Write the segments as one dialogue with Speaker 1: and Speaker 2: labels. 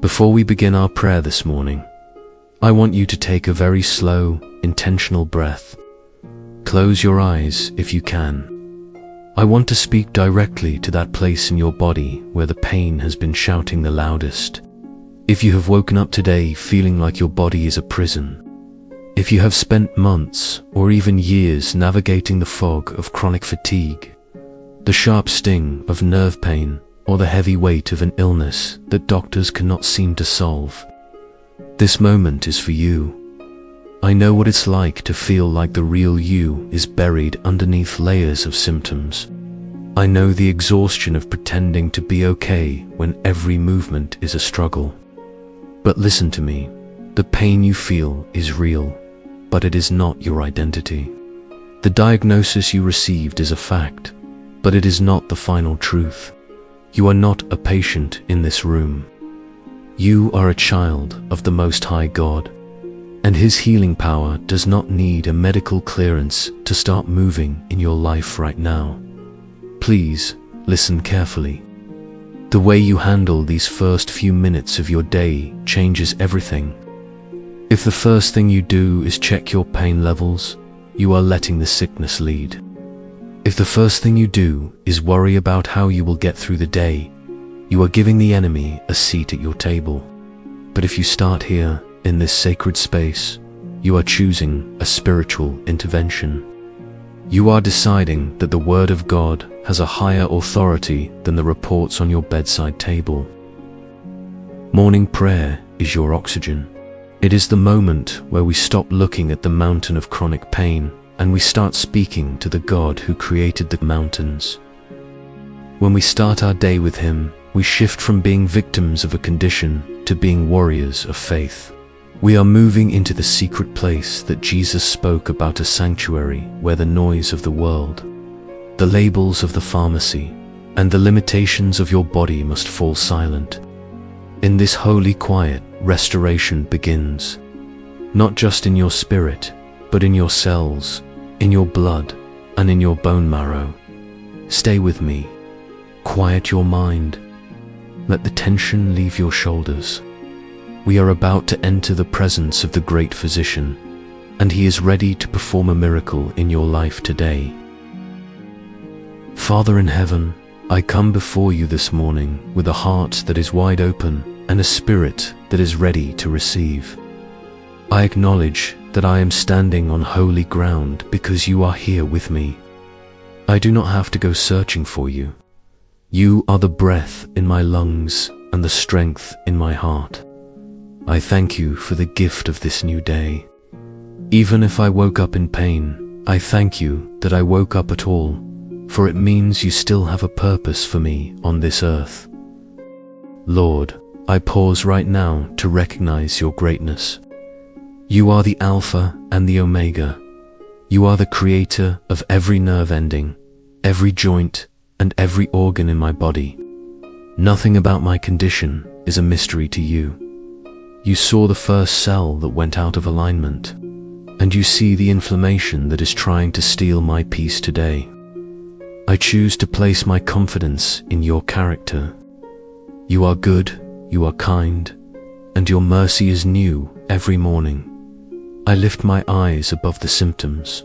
Speaker 1: Before we begin our prayer this morning, I want you to take a very slow, intentional breath. Close your eyes if you can. I want to speak directly to that place in your body where the pain has been shouting the loudest. If you have woken up today feeling like your body is a prison, if you have spent months or even years navigating the fog of chronic fatigue, the sharp sting of nerve pain, or the heavy weight of an illness that doctors cannot seem to solve, this moment is for you. I know what it's like to feel like the real you is buried underneath layers of symptoms. I know the exhaustion of pretending to be okay when every movement is a struggle. But listen to me, the pain you feel is real, but it is not your identity. The diagnosis you received is a fact, but it is not the final truth. You are not a patient in this room. You are a child of the Most High God, and His healing power does not need a medical clearance to start moving in your life right now. Please listen carefully. The way you handle these first few minutes of your day changes everything. If the first thing you do is check your pain levels, you are letting the sickness lead. If the first thing you do is worry about how you will get through the day, you are giving the enemy a seat at your table. But if you start here, in this sacred space, you are choosing a spiritual intervention. You are deciding that the Word of God has a higher authority than the reports on your bedside table. Morning prayer is your oxygen. It is the moment where we stop looking at the mountain of chronic pain and we start speaking to the God who created the mountains. When we start our day with Him, we shift from being victims of a condition to being warriors of faith. We are moving into the secret place that Jesus spoke about, a sanctuary where the noise of the world, the labels of the pharmacy, and the limitations of your body must fall silent. In this holy quiet, restoration begins, not just in your spirit, but in your cells, in your blood, and in your bone marrow. Stay with me. Quiet your mind. Let the tension leave your shoulders. We are about to enter the presence of the great physician, and He is ready to perform a miracle in your life today. Father in heaven, I come before you this morning with a heart that is wide open and a spirit that is ready to receive. I acknowledge that I am standing on holy ground because you are here with me. I do not have to go searching for you. You are the breath in my lungs and the strength in my heart. I thank you for the gift of this new day. Even if I woke up in pain, I thank you that I woke up at all, for it means you still have a purpose for me on this earth. Lord, I pause right now to recognize your greatness. You are the Alpha and the Omega. You are the creator of every nerve ending, every joint, and every organ in my body. Nothing about my condition is a mystery to you. You saw the first cell that went out of alignment, and you see the inflammation that is trying to steal my peace today. I choose to place my confidence in your character. You are good, you are kind, and your mercy is new every morning. I lift my eyes above the symptoms.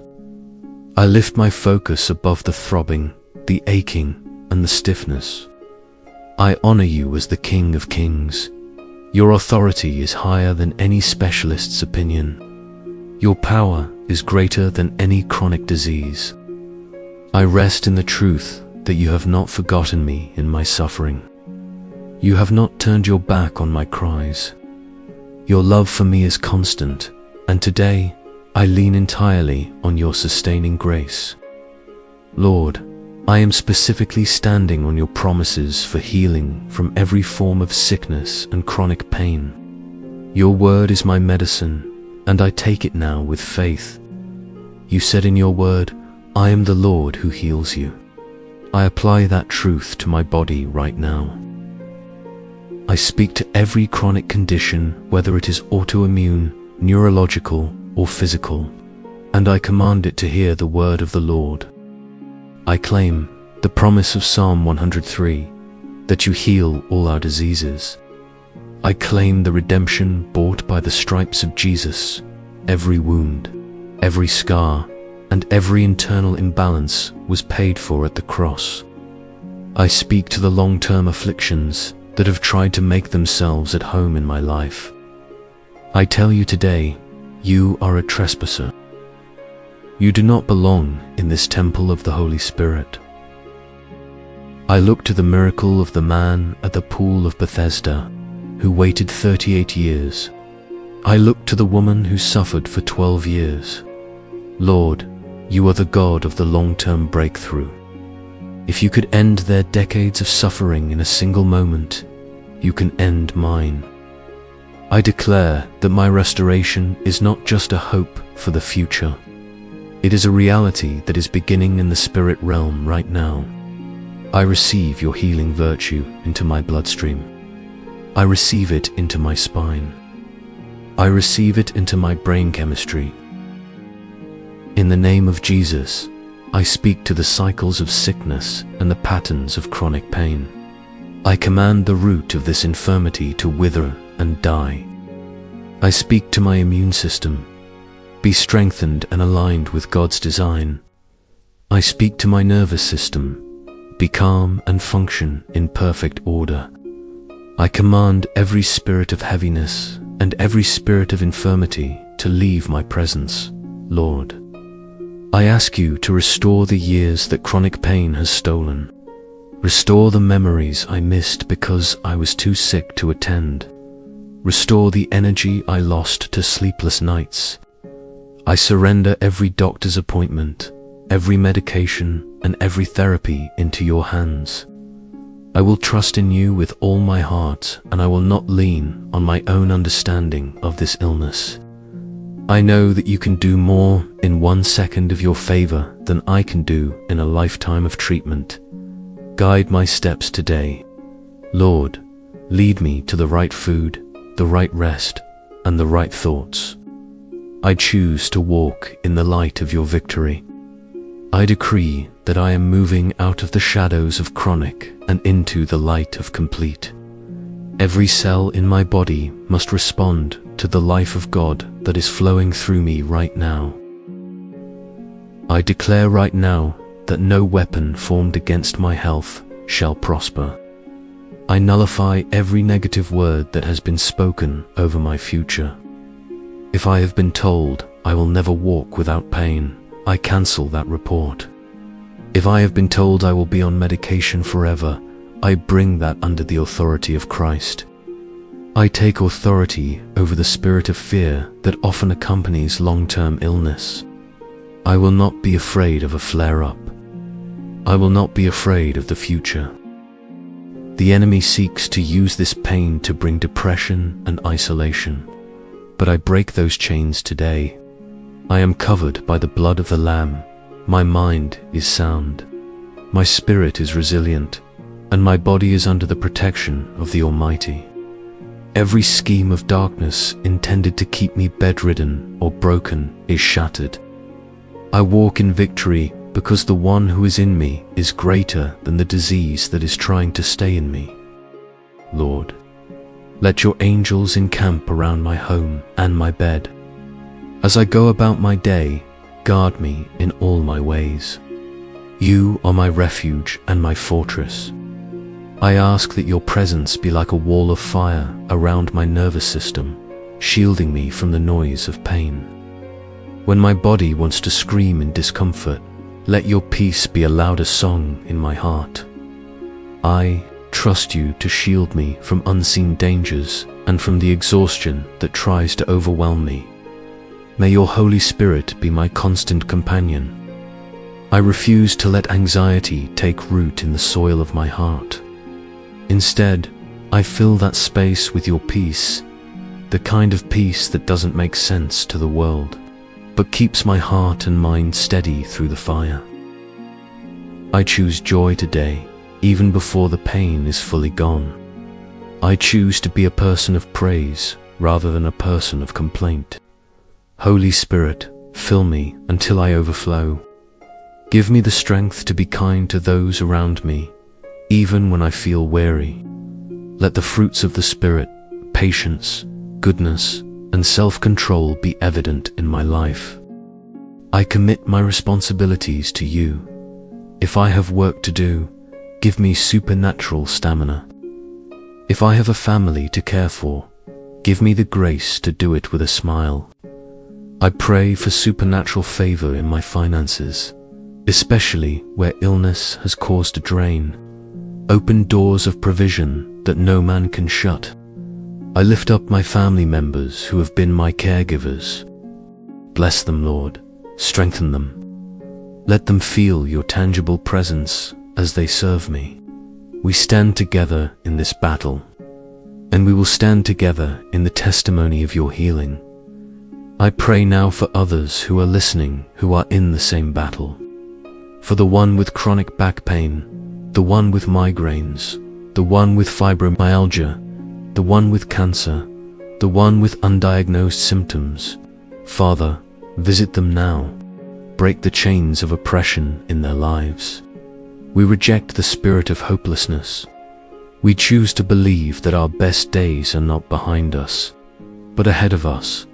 Speaker 1: I lift my focus above the throbbing, the aching, and the stiffness. I honor you as the King of Kings. Your authority is higher than any specialist's opinion. Your power is greater than any chronic disease. I rest in the truth that you have not forgotten me in my suffering. You have not turned your back on my cries. Your love for me is constant, and today I lean entirely on your sustaining grace. Lord, I am specifically standing on your promises for healing from every form of sickness and chronic pain. Your word is my medicine, and I take it now with faith. You said in your word, I am the Lord who heals you. I apply that truth to my body right now. I speak to every chronic condition, whether it is autoimmune, neurological, or physical, and I command it to hear the word of the Lord. I claim the promise of Psalm 103, that you heal all our diseases. I claim the redemption bought by the stripes of Jesus. Every wound, every scar, and every internal imbalance was paid for at the cross. I speak to the long-term afflictions that have tried to make themselves at home in my life. I tell you today, you are a trespasser. You do not belong in this temple of the Holy Spirit. I look to the miracle of the man at the pool of Bethesda, who waited 38 years. I look to the woman who suffered for 12 years. Lord, you are the God of the long-term breakthrough. If you could end their decades of suffering in a single moment, you can end mine. I declare that my restoration is not just a hope for the future. It is a reality that is beginning in the spirit realm right now. I receive your healing virtue into my bloodstream. I receive it into my spine. I receive it into my brain chemistry. In the name of Jesus, I speak to the cycles of sickness and the patterns of chronic pain. I command the root of this infirmity to wither and die. I speak to my immune system. Be strengthened and aligned with God's design. I speak to my nervous system. Be calm and function in perfect order. I command every spirit of heaviness and every spirit of infirmity to leave my presence, Lord. I ask you to restore the years that chronic pain has stolen. Restore the memories I missed because I was too sick to attend. Restore the energy I lost to sleepless nights. I surrender every doctor's appointment, every medication, and every therapy into your hands. I will trust in you with all my heart, and I will not lean on my own understanding of this illness. I know that you can do more in 1 second of your favor than I can do in a lifetime of treatment. Guide my steps today. Lord, lead me to the right food, the right rest, and the right thoughts. I choose to walk in the light of your victory. I decree that I am moving out of the shadows of chronic and into the light of complete. Every cell in my body must respond to the life of God that is flowing through me right now. I declare right now that no weapon formed against my health shall prosper. I nullify every negative word that has been spoken over my future. If I have been told I will never walk without pain, I cancel that report. If I have been told I will be on medication forever, I bring that under the authority of Christ. I take authority over the spirit of fear that often accompanies long-term illness. I will not be afraid of a flare-up. I will not be afraid of the future. The enemy seeks to use this pain to bring depression and isolation, but I break those chains today. I am covered by the blood of the Lamb. My mind is sound. My spirit is resilient, and my body is under the protection of the Almighty. Every scheme of darkness intended to keep me bedridden or broken is shattered. I walk in victory because the one who is in me is greater than the disease that is trying to stay in me. Lord, let your angels encamp around my home and my bed. As I go about my day, guard me in all my ways. You are my refuge and my fortress. I ask that your presence be like a wall of fire around my nervous system, shielding me from the noise of pain. When my body wants to scream in discomfort, let your peace be a louder song in my heart. I trust you to shield me from unseen dangers and from the exhaustion that tries to overwhelm me. May your Holy Spirit be my constant companion. I refuse to let anxiety take root in the soil of my heart. Instead, I fill that space with your peace, the kind of peace that doesn't make sense to the world, but keeps my heart and mind steady through the fire. I choose joy today, even before the pain is fully gone. I choose to be a person of praise rather than a person of complaint. Holy Spirit, fill me until I overflow. Give me the strength to be kind to those around me, even when I feel weary. Let the fruits of the Spirit, patience, goodness, and self-control be evident in my life. I commit my responsibilities to you. If I have work to do, give me supernatural stamina. If I have a family to care for, give me the grace to do it with a smile. I pray for supernatural favor in my finances, especially where illness has caused a drain. Open doors of provision that no man can shut. I lift up my family members who have been my caregivers. Bless them, Lord. Strengthen them. Let them feel your tangible presence as they serve me. We stand together in this battle, and we will stand together in the testimony of your healing. I pray now for others who are listening who are in the same battle. For the one with chronic back pain, the one with migraines, the one with fibromyalgia, the one with cancer, the one with undiagnosed symptoms. Father, visit them now. Break the chains of oppression in their lives. We reject the spirit of hopelessness. We choose to believe that our best days are not behind us, but ahead of us.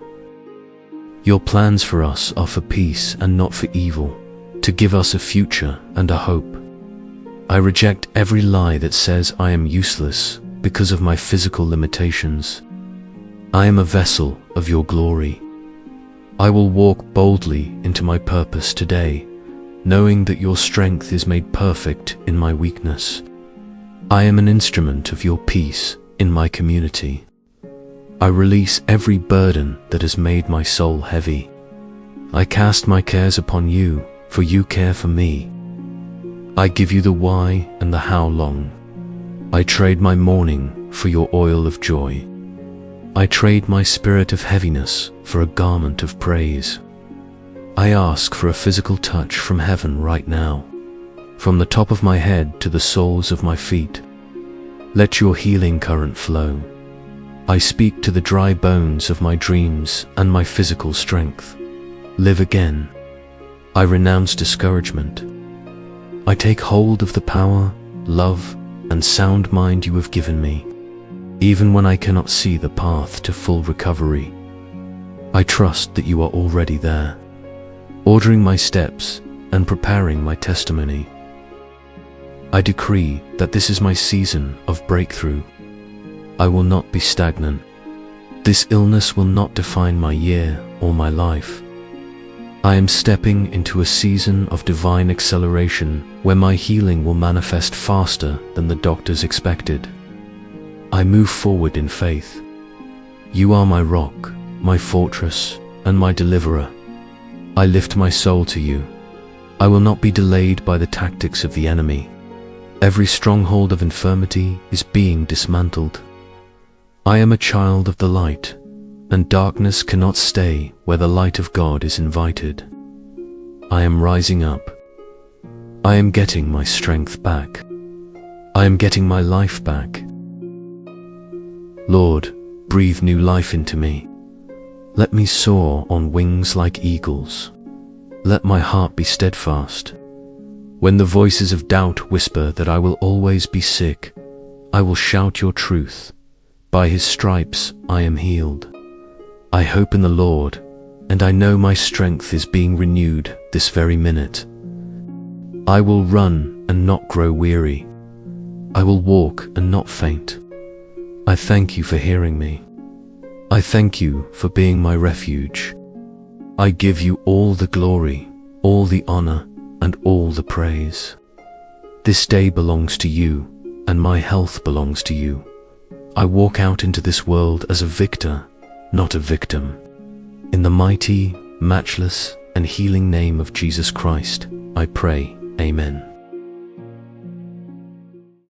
Speaker 1: Your plans for us are for peace and not for evil, to give us a future and a hope. I reject every lie that says I am useless because of my physical limitations. I am a vessel of your glory. I will walk boldly into my purpose today, knowing that your strength is made perfect in my weakness. I am an instrument of your peace in my community. I release every burden that has made my soul heavy. I cast my cares upon you, for you care for me. I give you the why and the how long. I trade my mourning for your oil of joy. I trade my spirit of heaviness for a garment of praise. I ask for a physical touch from heaven right now, from the top of my head to the soles of my feet. Let your healing current flow. I speak to the dry bones of my dreams and my physical strength. Live again. I renounce discouragement. I take hold of the power, love, and sound mind you have given me, even when I cannot see the path to full recovery. I trust that you are already there, ordering my steps and preparing my testimony. I decree that this is my season of breakthrough. I will not be stagnant. This illness will not define my year or my life. I am stepping into a season of divine acceleration where my healing will manifest faster than the doctors expected. I move forward in faith. You are my rock, my fortress, and my deliverer. I lift my soul to you. I will not be delayed by the tactics of the enemy. Every stronghold of infirmity is being dismantled. I am a child of the light, and darkness cannot stay where the light of God is invited. I am rising up. I am getting my strength back. I am getting my life back. Lord, breathe new life into me. Let me soar on wings like eagles. Let my heart be steadfast. When the voices of doubt whisper that I will always be sick, I will shout your truth. By his stripes I am healed. I hope in the Lord, and I know my strength is being renewed this very minute. I will run and not grow weary. I will walk and not faint. I thank you for hearing me. I thank you for being my refuge. I give you all the glory, all the honor, and all the praise. This day belongs to you, and my health belongs to you. I walk out into this world as a victor, not a victim. In the mighty, matchless, and healing name of Jesus Christ, I pray, Amen.